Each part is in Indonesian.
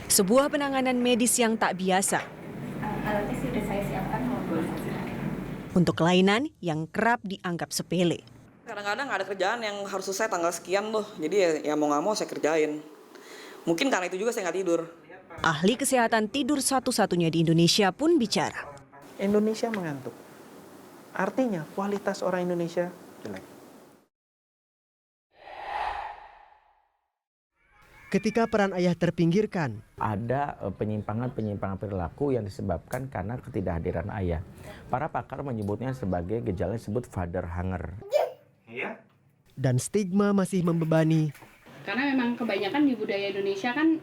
Sebuah penanganan medis yang tak biasa. Alatnya sudah saya siapkan maupun Untuk kelainan yang kerap dianggap sepele. Kadang-kadang ada kerjaan yang harus selesai tanggal sekian tuh, jadi ya mau nggak mau saya kerjain. Mungkin karena itu juga saya nggak tidur. Ahli kesehatan tidur satu-satunya di Indonesia pun bicara. Indonesia mengantuk. Artinya kualitas orang Indonesia jelek. Ketika peran ayah terpinggirkan, ada penyimpangan perilaku yang disebabkan karena ketidakhadiran ayah. Para pakar menyebutnya sebagai gejala disebut father hunger. dan stigma masih membebani. Karena memang kebanyakan di budaya Indonesia kan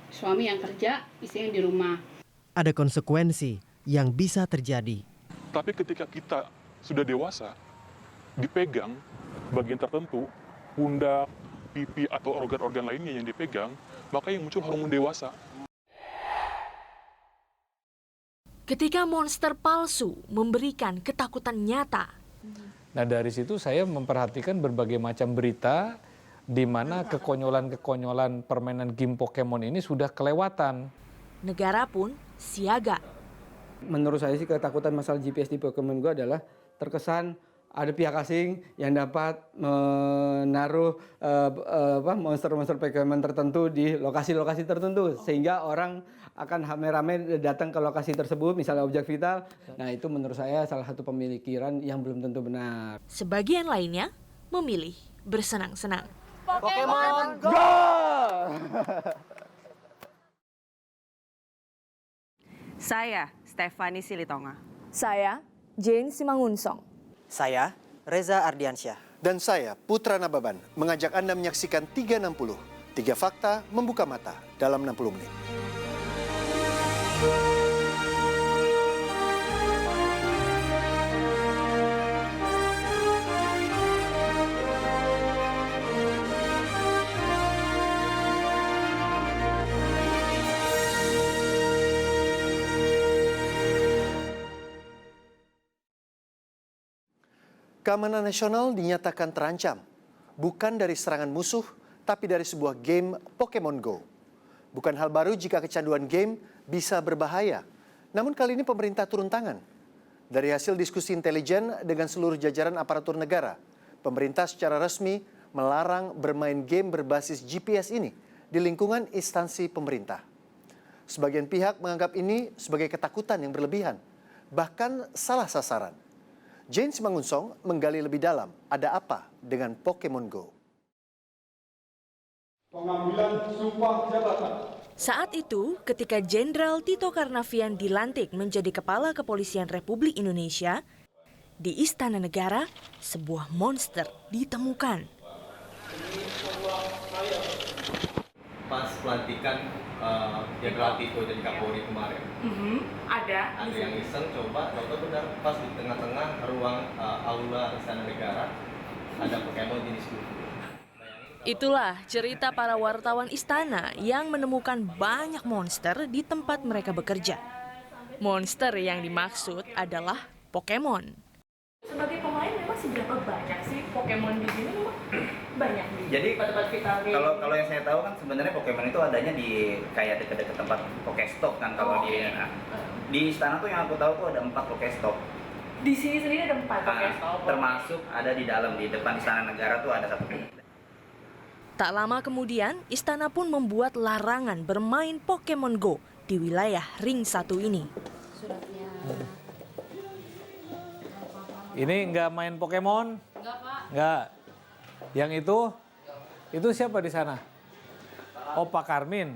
suami yang kerja, istri yang di rumah. Ada konsekuensi yang bisa terjadi. Tapi ketika kita sudah dewasa, dipegang bagian tertentu, pundak, pipi, atau organ-organ lainnya yang dipegang, maka yang muncul hormon dewasa. Ketika monster palsu memberikan ketakutan nyata. Nah dari situ saya memperhatikan berbagai macam berita di mana kekonyolan-kekonyolan permainan game Pokemon ini sudah kelewatan. Negara pun siaga. Menurut saya sih ketakutan masalah GPS di Pokemon Go adalah terkesan ada pihak asing yang dapat menaruh monster-monster Pokemon tertentu di lokasi-lokasi tertentu sehingga orang akan rame-rame datang ke lokasi tersebut, misalnya objek vital. Nah itu menurut saya salah satu pemikiran yang belum tentu benar. Sebagian lainnya memilih bersenang-senang. Pokemon Go! Saya Stefani Silitonga. Saya Jane Simangunsong. Saya Reza Ardiansyah. Dan saya Putra Nababan mengajak Anda menyaksikan 360. 3 fakta membuka mata dalam 60 menit. Keamanan nasional dinyatakan terancam, bukan dari serangan musuh, tapi dari sebuah game Pokemon Go. Bukan hal baru jika kecanduan game bisa berbahaya, namun kali ini pemerintah turun tangan. Dari hasil diskusi intelijen dengan seluruh jajaran aparatur negara, pemerintah secara resmi melarang bermain game berbasis GPS ini di lingkungan instansi pemerintah. Sebagian pihak menganggap ini sebagai ketakutan yang berlebihan, bahkan salah sasaran. Jane Simangunsong menggali lebih dalam ada apa dengan Pokemon Go. Pengambilan sumpah jabatan. Saat itu, ketika Jenderal Tito Karnavian dilantik menjadi Kepala Kepolisian Republik Indonesia, di Istana Negara, sebuah monster ditemukan. Pas pelantikan Jenderal Tito jadi Kapolri kemarin, ada yang iseng coba, tahu-tahu udah pas di tengah-tengah ruang aula Istana Negara ada Pokemon jenis itu. Itulah cerita para wartawan istana yang menemukan banyak monster di tempat mereka bekerja. Monster yang dimaksud adalah Pokemon. Sebagai pemain memang seberapa banyak sih Pokemon di sini? Banyak nih. Jadi kalau yang saya tahu kan sebenarnya Pokemon itu adanya di kayak dekat-dekat tempat Pokestop kan kalau di istana tuh yang aku tahu tuh ada 4 Pokestop. Di sini sendiri ada 4 Pokestop. Termasuk ada di dalam di depan Istana Negara tuh ada 1. Tak lama kemudian, istana pun membuat larangan bermain Pokemon Go di wilayah Ring 1 ini. Ini nggak main Pokemon? Enggak, Pak. Nggak. Yang itu siapa di sana? Oh, Pak Karmin.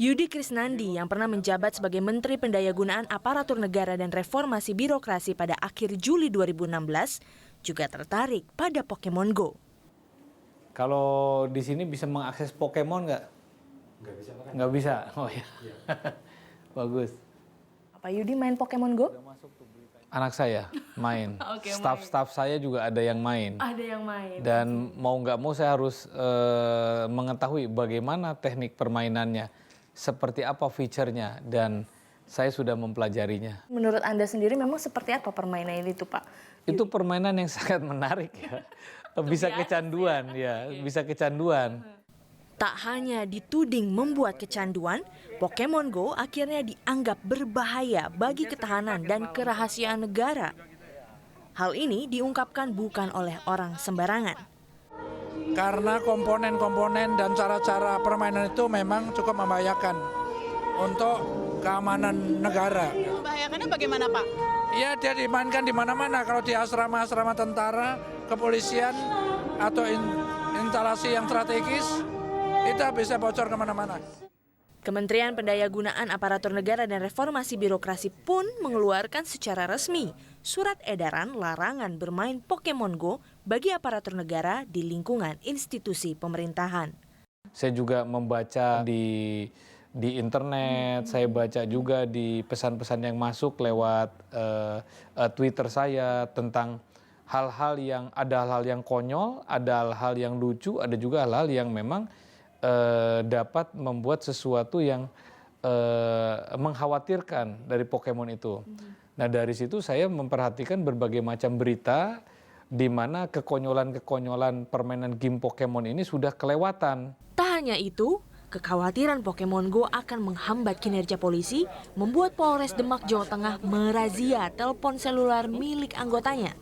Yudi Krisnandi yang pernah menjabat sebagai Menteri Pendayagunaan Aparatur Negara dan Reformasi Birokrasi pada akhir Juli 2016 juga tertarik pada Pokemon Go. Kalau di sini bisa mengakses Pokemon nggak? Nggak bisa. Nggak bisa? Oh ya. Bagus. Apa Yudi main Pokemon Go? Anak saya main. Staff saya juga ada yang main. Ada yang main. Dan mau nggak mau saya harus mengetahui bagaimana teknik permainannya, seperti apa fiturnya, dan saya sudah mempelajarinya. Menurut Anda sendiri memang seperti apa permainan itu, Pak? Itu permainan yang sangat menarik ya. Bisa kecanduan ya, bisa kecanduan. Tak hanya dituding membuat kecanduan, Pokemon Go akhirnya dianggap berbahaya bagi ketahanan dan kerahasiaan negara. Hal ini diungkapkan bukan oleh orang sembarangan. Karena komponen-komponen dan cara-cara permainan itu memang cukup membahayakan untuk keamanan negara. Membahayakannya bagaimana, Pak? Ya, dia dimainkan di mana-mana. Kalau di asrama-asrama tentara, kepolisian, atau instalasi yang strategis, itu bisa bocor kemana-mana. Kementerian Pendayagunaan Aparatur Negara dan Reformasi Birokrasi pun mengeluarkan secara resmi surat edaran larangan bermain Pokemon Go bagi aparatur negara di lingkungan institusi pemerintahan. Saya juga membaca di internet, saya baca juga di pesan-pesan yang masuk lewat Twitter saya tentang hal-hal yang konyol, ada hal-hal yang lucu, ada juga hal-hal yang memang dapat membuat sesuatu yang mengkhawatirkan dari Pokemon itu. Nah, dari situ saya memperhatikan berbagai macam berita di mana kekonyolan-kekonyolan permainan game Pokemon ini sudah kelewatan. Tak hanya itu, kekhawatiran Pokemon Go akan menghambat kinerja polisi membuat Polres Demak, Jawa Tengah merazia telepon seluler milik anggotanya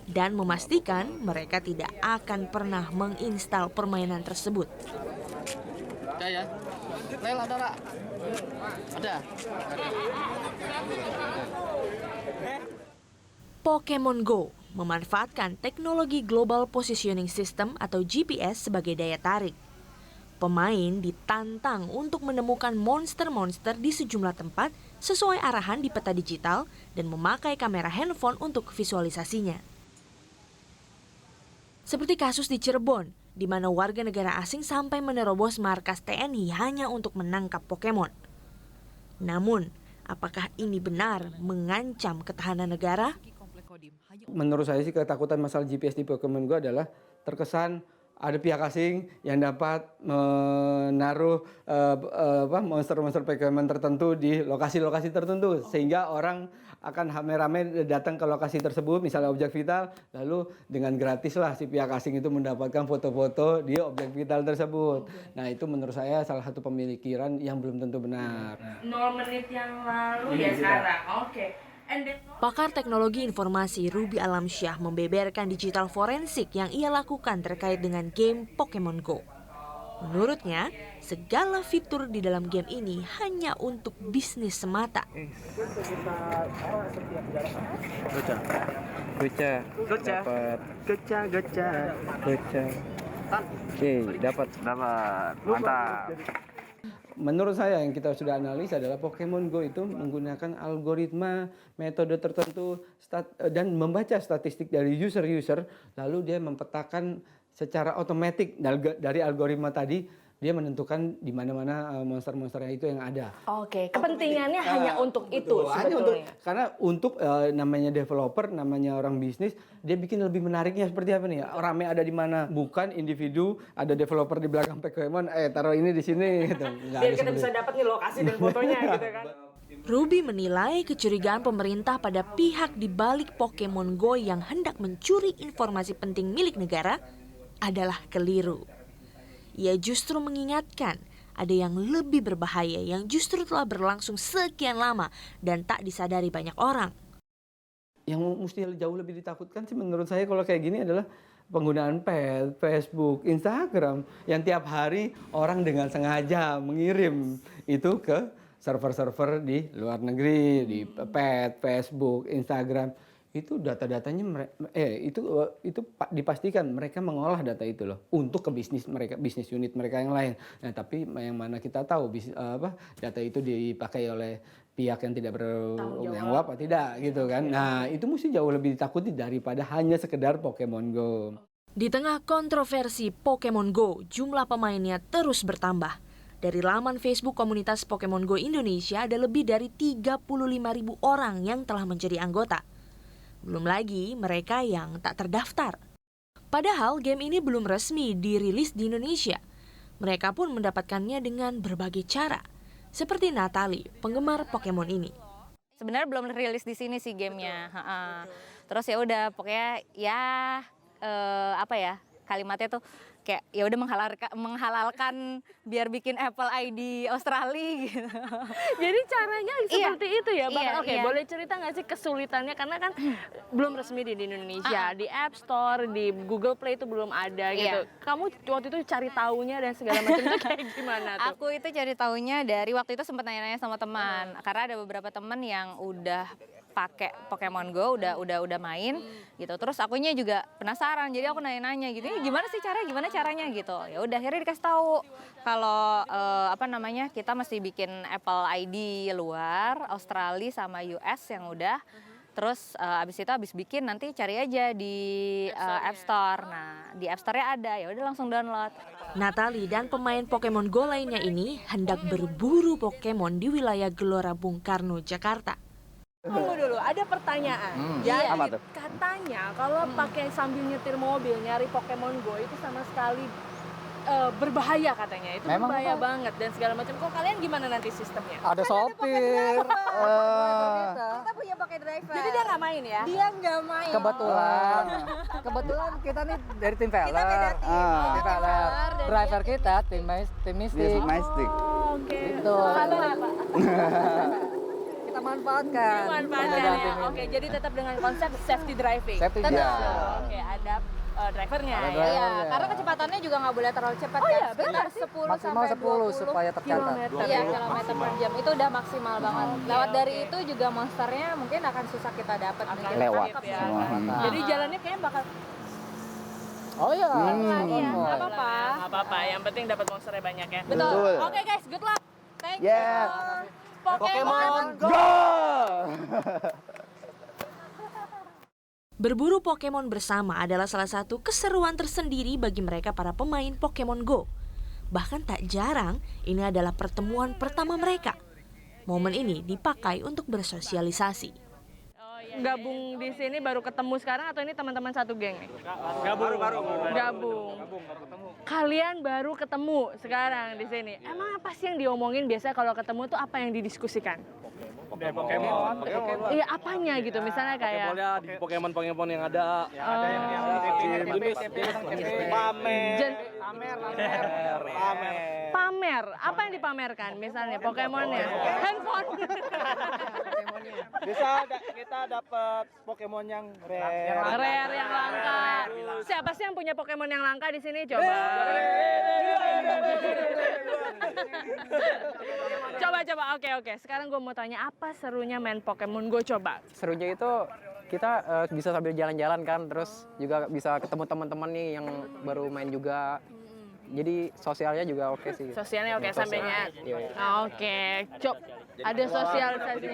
dan memastikan mereka tidak akan pernah menginstal permainan tersebut. Ada ya? Lel ada nggak? Ada. Pokemon Go memanfaatkan teknologi Global Positioning System atau GPS sebagai daya tarik. Pemain ditantang untuk menemukan monster-monster di sejumlah tempat sesuai arahan di peta digital dan memakai kamera handphone untuk visualisasinya. Seperti kasus di Cirebon, di mana warga negara asing sampai menerobos markas TNI hanya untuk menangkap Pokemon. Namun, apakah ini benar mengancam ketahanan negara? Menurut saya sih ketakutan masalah GPS di Pokemon Go adalah terkesan ada pihak asing yang dapat menaruh monster-monster Pokemon tertentu di lokasi-lokasi tertentu sehingga orang akan rame-rame datang ke lokasi tersebut, misalnya objek vital, lalu dengan gratis lah si pihak asing itu mendapatkan foto-foto di objek vital tersebut. Nah, itu menurut saya salah satu pemikiran yang belum tentu benar. 0 menit yang lalu ya sekarang. Oke. Pakar teknologi informasi Ruby Alamsyah membeberkan digital forensik yang ia lakukan terkait dengan game Pokemon Go. Menurutnya, segala fitur di dalam game ini hanya untuk bisnis semata. Goca. Oke, dapat. Mantap. Menurut saya yang kita sudah analisa adalah Pokemon Go itu menggunakan algoritma, metode tertentu dan membaca statistik dari user-user, lalu dia mempetakan secara otomatis dari algoritma tadi, dia menentukan di mana-mana monster-monsternya itu yang ada. Oke, kepentingannya hanya untuk itu sebetulnya. Karena untuk namanya developer, namanya orang bisnis, dia bikin lebih menariknya seperti apa nih? Rame ada di mana? Bukan individu, ada developer di belakang Pokemon, taruh ini di sini. Gitu. Biar kita bisa dapat nih lokasi dan fotonya gitu kan. Ruby menilai kecurigaan pemerintah pada pihak di balik Pokemon Go yang hendak mencuri informasi penting milik negara adalah keliru. Ia justru mengingatkan ada yang lebih berbahaya yang justru telah berlangsung sekian lama dan tak disadari banyak orang. Yang mesti jauh lebih ditakutkan sih menurut saya kalau kayak gini adalah penggunaan Facebook, Instagram yang tiap hari orang dengan sengaja mengirim itu ke server-server di luar negeri, di Facebook, Instagram. Itu data-datanya itu dipastikan mereka mengolah data itu loh untuk ke bisnis mereka, bisnis unit mereka yang lain. Nah, tapi yang mana kita tahu data itu dipakai oleh pihak yang tidak bertanggung jawab atau tidak gitu kan. Nah, itu mesti jauh lebih ditakuti daripada hanya sekedar Pokemon Go. Di tengah kontroversi Pokemon Go, jumlah pemainnya terus bertambah. Dari laman Facebook komunitas Pokemon Go Indonesia ada lebih dari 35.000 orang yang telah menjadi anggota. Belum lagi mereka yang tak terdaftar. Padahal game ini belum resmi dirilis di Indonesia. Mereka pun mendapatkannya dengan berbagai cara. Seperti Natali, penggemar Pokemon ini. Sebenarnya belum rilis di sini sih gamenya. Terus ya udah pokoknya kalimatnya tuh kayak ya udah menghalalkan biar bikin Apple ID Australia gitu. Jadi caranya seperti itu ya, Bang? Iya, Oke, iya. boleh cerita nggak sih kesulitannya? Karena kan belum resmi di Indonesia, di App Store, di Google Play itu belum ada gitu. Iya. Kamu waktu itu cari taunya dan segala macam itu kayak gimana tuh? Aku itu cari taunya dari waktu itu sempat nanya-nanya sama teman, karena ada beberapa teman yang udah pakai Pokemon Go, udah main gitu. Terus akunya juga penasaran, jadi aku nanya-nanya gitu, "Ini gimana sih gimana caranya gitu." Ya udah akhirnya dikasih tahu kalau kita mesti bikin Apple ID luar, Australia sama US yang udah. Terus abis bikin nanti cari aja di App Store. Nah, di App Store-nya ada, ya udah langsung download. Natalie dan pemain Pokemon Go lainnya ini hendak berburu Pokemon di wilayah Gelora Bung Karno, Jakarta. Tunggu dulu, ada pertanyaan. Jadi apa tuh? katanya kalau pakai sambil nyetir mobil nyari Pokemon Go itu sama sekali berbahaya katanya. Itu Memang berbahaya betul. banget dan segala macam. Kok kalian gimana nanti sistemnya? Ada sopir. Kita punya pakai driver. Jadi dia nggak main ya? Dia nggak main. Kebetulan kita nih dari tim Veler. beda tim. Tim Veler. Dan Driver kita tim Mystic. Oh, oke. Gitu. Kalau apa? Kita manfaatkan. Dimanfaatkan ya. Oke, jadi tetap dengan konsep safety driving. Safety Tentu. ya. Oke, ada drivernya Ada ya. driver. Iya, karena kecepatannya juga nggak boleh terlalu cepat Oh kan. iya, Sekitar benar. 10 Maksimal sampai 10 20 supaya tercatat. Iya, kilometer per jam. Itu udah maksimal banget. Lewat dari itu juga monsternya mungkin akan susah kita dapat. Lewat ya. semua. Jadi jalannya kayaknya bakal Oh iya. Iya, nggak apa-apa. nggak apa-apa. Yang penting dapat monsternya banyak ya. Betul. Oke guys, good luck. Thank you. Yes. Pokemon Go! Berburu Pokemon bersama adalah salah satu keseruan tersendiri bagi mereka para pemain Pokemon Go. Bahkan tak jarang, ini adalah pertemuan pertama mereka. Momen ini dipakai untuk bersosialisasi. gabung di sini baru ketemu sekarang atau ini teman-teman satu geng nih? Gabung. Kalian baru ketemu sekarang di sini. Emang apa sih yang diomongin biasanya kalau ketemu tuh apa yang didiskusikan? Pokemon. Iya, apanya gitu misalnya kayak Pokemon yang ada. Ada yang pamer. Apa yang dipamerkan? Misalnya Pokemonnya, handphone. Bisa kita dapat Pokemon yang Rare yang langka. Siapa sih yang punya Pokemon yang langka di sini? Coba. Coba. Oke. Sekarang gue mau tanya apa serunya main Pokemon Go, coba. Serunya itu kita bisa sambil jalan-jalan kan, terus juga bisa ketemu teman-teman nih yang baru main juga. Jadi sosialnya juga oke sih. Sosialnya oke, sampainya. Iya. Oke, ada sosialisasi.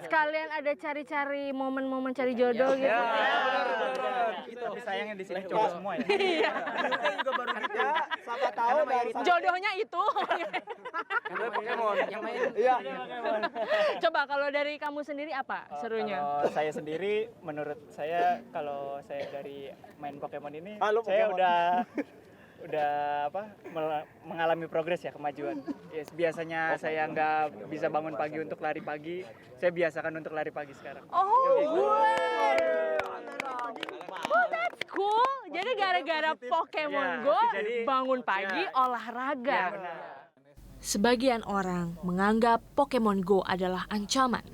Sekalian ada cari-cari momen-momen cari jodoh gitu. Itu sayangnya di sini cowok semua ya. Iya. Kita juga baru kita, siapa tahu Jodohnya itu. Pokemon yang main. Iya. Coba kalau dari kamu sendiri apa serunya? Kalau saya sendiri, menurut saya kalau saya dari main Pokemon ini, saya udah mengalami progres ya, kemajuan. Yes, biasanya saya nggak bisa bangun pagi untuk lari pagi, saya biasakan untuk lari pagi sekarang. That's cool. Jadi gara-gara Pokemon Go bangun pagi olahraga. Sebagian orang menganggap Pokemon Go adalah ancaman.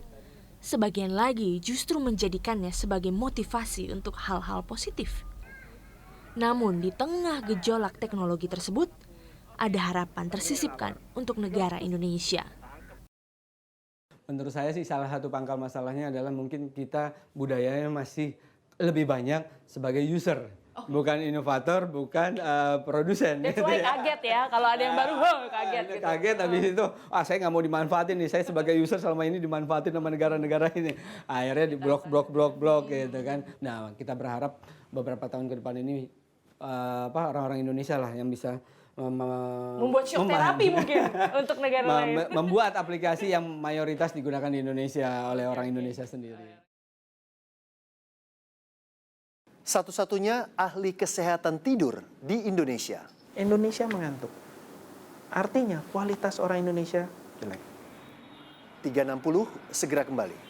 Sebagian lagi justru menjadikannya sebagai motivasi untuk hal-hal positif. Namun di tengah gejolak teknologi tersebut, ada harapan tersisipkan untuk negara Indonesia. Menurut saya sih salah satu pangkal masalahnya adalah mungkin kita budayanya masih lebih banyak sebagai user. Bukan inovator, bukan produsen. That's why kaget ya, kalau ada yang baru, kaget gitu. Kaget habis itu, saya nggak mau dimanfaatin nih, saya sebagai user selama ini dimanfaatin sama negara-negara ini. Akhirnya di blok gitu kan. Nah, kita berharap beberapa tahun ke depan ini orang-orang Indonesia lah yang bisa membuat shock terapi mungkin untuk negara lain. Membuat aplikasi yang mayoritas digunakan di Indonesia oleh orang Indonesia sendiri. Satu-satunya ahli kesehatan tidur di Indonesia. Indonesia mengantuk. Artinya kualitas orang Indonesia jelek. 360 segera kembali.